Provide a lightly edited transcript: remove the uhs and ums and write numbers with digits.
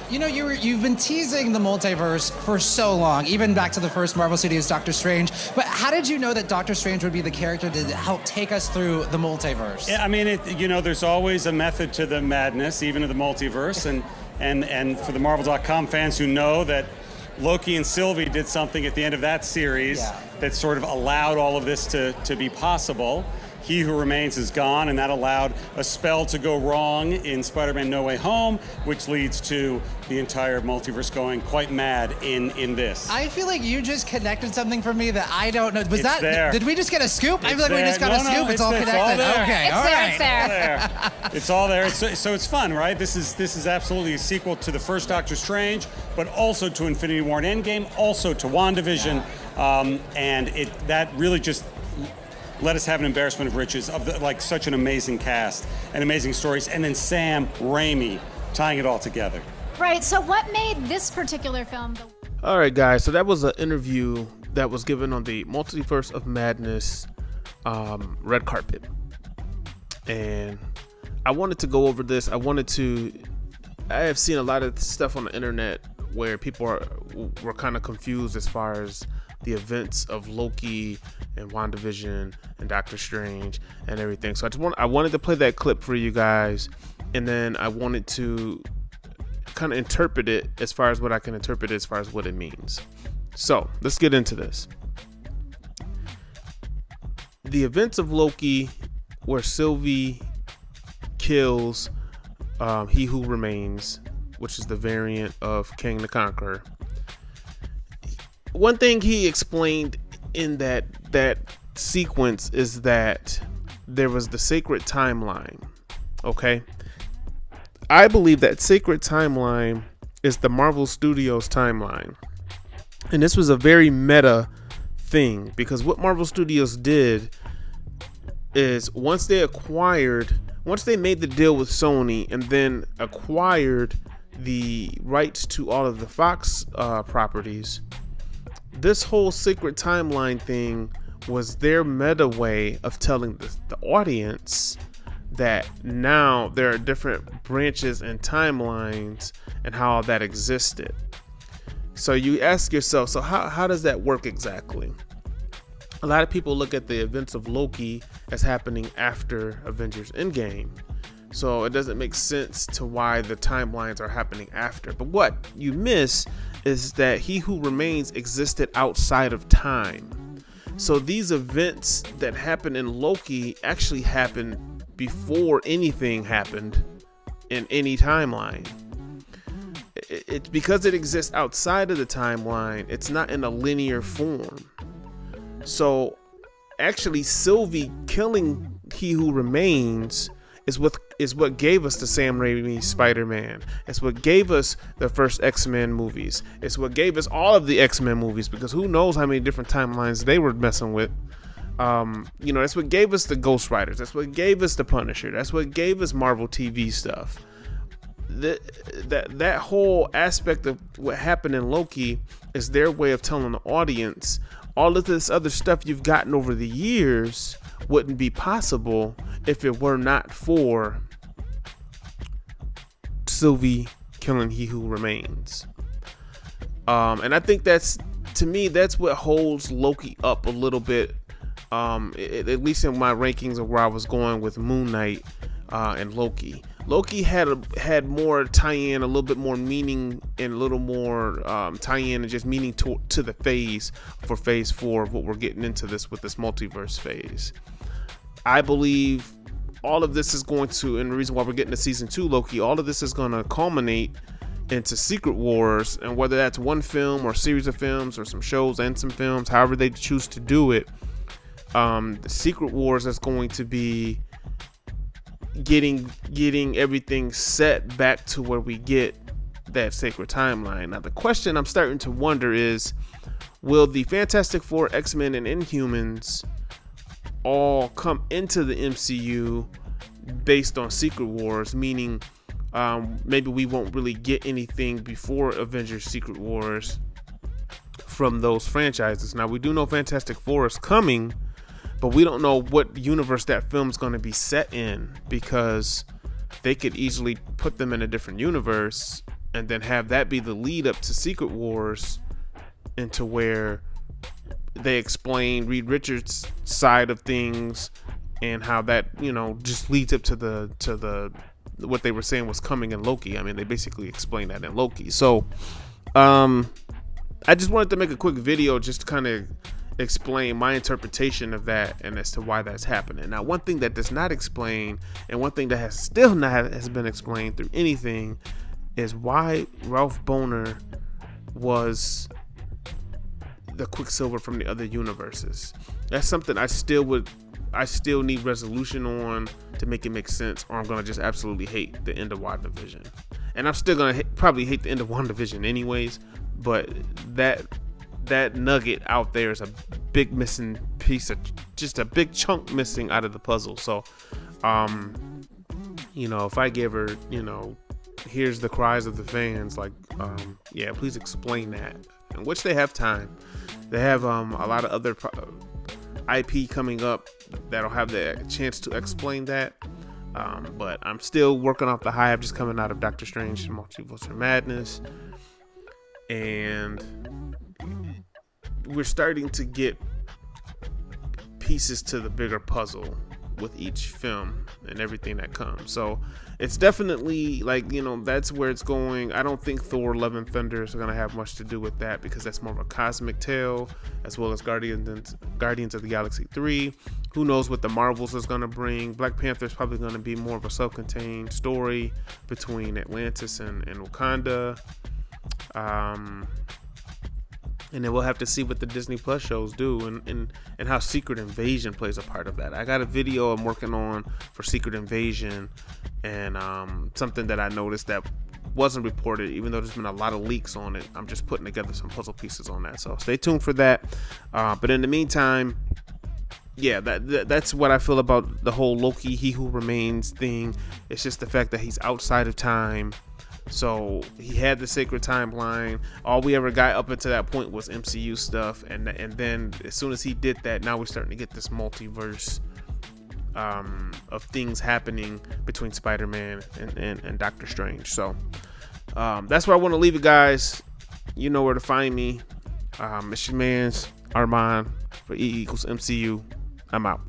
You know, you've been teasing the multiverse for so long, even back to the first Marvel Studios Doctor Strange. But how did you know that Doctor Strange would be the character to help take us through the multiverse? Yeah, I mean, there's always a method to the madness, even in the multiverse. And for the Marvel.com fans who know that Loki and Sylvie did something at the end of that series that sort of allowed all of this to be possible. He Who Remains is gone, and that allowed a spell to go wrong in Spider-Man No Way Home, which leads to the entire multiverse going quite mad in this. I feel like you just connected something for me that I don't know. Was that there. Did we just get a scoop? I feel like there. we just got a scoop. It's all connected. All there. Okay, all right. It's all there. So it's fun, right? This is absolutely a sequel to the first Doctor Strange, but also to Infinity War and Endgame, also to WandaVision, and that really just let us have an embarrassment of riches of such an amazing cast and amazing stories, and then Sam Raimi tying it all together. Right, so what made this particular film All right, guys, so that was an interview that was given on the Multiverse of Madness red carpet. And I wanted to go over this. I have seen a lot of stuff on the internet where people were kind of confused as far as the events of Loki and WandaVision and Doctor Strange and everything. So I wanted to play that clip for you guys, and then I wanted to kind of interpret it as far as what I can interpret as far as what it means. So let's get into this. The events of Loki, where Sylvie kills He Who Remains, which is the variant of King the Conqueror. One thing he explained in that sequence is that there was the sacred timeline. Okay, I believe that sacred timeline is the Marvel Studios timeline, and this was a very meta thing, because what Marvel Studios did is once they made the deal with Sony and then acquired the rights to all of the Fox properties, this whole sacred timeline thing was their meta way of telling the audience that now there are different branches and timelines and how that existed. So you ask yourself, so how does that work exactly? A lot of people look at the events of Loki as happening after Avengers Endgame. So it doesn't make sense to why the timelines are happening after. But what you miss is that He Who Remains existed outside of time. So these events that happen in Loki actually happened before anything happened in any timeline. It's because it exists outside of the timeline, it's not in a linear form. So actually Sylvie killing He Who Remains is what gave us the Sam Raimi Spider-Man. It's what gave us the first X-Men movies. It's what gave us all of the X-Men movies, because who knows how many different timelines they were messing with. That's what gave us the Ghost Riders. That's what gave us the Punisher. That's what gave us Marvel TV stuff. That whole aspect of what happened in Loki is their way of telling the audience all of this other stuff you've gotten over the years wouldn't be possible if it were not for Sylvie killing He Who Remains. And I think that's what holds Loki up a little bit, at least in my rankings of where I was going with Moon Knight and Loki. Loki had more tie-in, a little bit more meaning, and a little more tie-in and just meaning to the phase for phase 4 of what we're getting into this with this multiverse phase. I believe all of this is going to, and the reason why we're getting to season 2 Loki, all of this is going to culminate into Secret Wars, and whether that's one film or a series of films or some shows and some films, however they choose to do it, the Secret Wars is going to be getting everything set back to where we get that sacred timeline. Now the question I'm starting to wonder is, will the Fantastic Four, X-Men, and Inhumans all come into the MCU based on Secret Wars, meaning maybe we won't really get anything before Avengers Secret Wars from those franchises. Now we do know Fantastic Four is coming, but we don't know what universe that film's going to be set in, because they could easily put them in a different universe and then have that be the lead up to Secret Wars, into where they explain Reed Richards' side of things and how that, you know, just leads up to the what they were saying was coming in Loki. I mean, they basically explained that in Loki. So I just wanted to make a quick video just to kind of explain my interpretation of that and as to why that's happening. Now, one thing that does not explain, and one thing that has still not has been explained through anything, is why Ralph Bohner was the Quicksilver from the other universes. That's something I still need resolution on to make it make sense, or I'm gonna just absolutely hate the end of WandaVision. And I'm still gonna probably hate the end of WandaVision anyways, but that nugget out there is a big missing piece, of just a big chunk missing out of the puzzle. So you know, if I give her, you know, here's the cries of the fans, like yeah, please explain that, in which they have time. They have a lot of other IP coming up that'll have the chance to explain that, but I'm still working off the high of just coming out of Doctor Strange Multiverse of Madness, and we're starting to get pieces to the bigger puzzle with each film and everything that comes. So it's definitely, like, you know, that's where it's going. I don't think Thor Love and Thunder is going to have much to do with that, because that's more of a cosmic tale, as well as Guardians of the Galaxy 3. Who knows what the Marvels is going to bring. Black Panther is probably going to be more of a self-contained story between Atlantis and Wakanda. And then we'll have to see what the Disney Plus shows do, and how Secret Invasion plays a part of that. I got a video I'm working on for Secret Invasion, and something that I noticed that wasn't reported, even though there's been a lot of leaks on it. I'm just putting together some puzzle pieces on that, so stay tuned for that. But in the meantime, yeah, that's what I feel about the whole Loki He Who Remains thing. It's just the fact that he's outside of time. So he had the sacred timeline. All we ever got up until that point was MCU stuff, and then as soon as he did that, now we're starting to get this multiverse of things happening between Spider-Man and Doctor Strange. So that's where I want to leave it, guys. You know where to find me. It's your man's Armand for E = MCU. I'm out.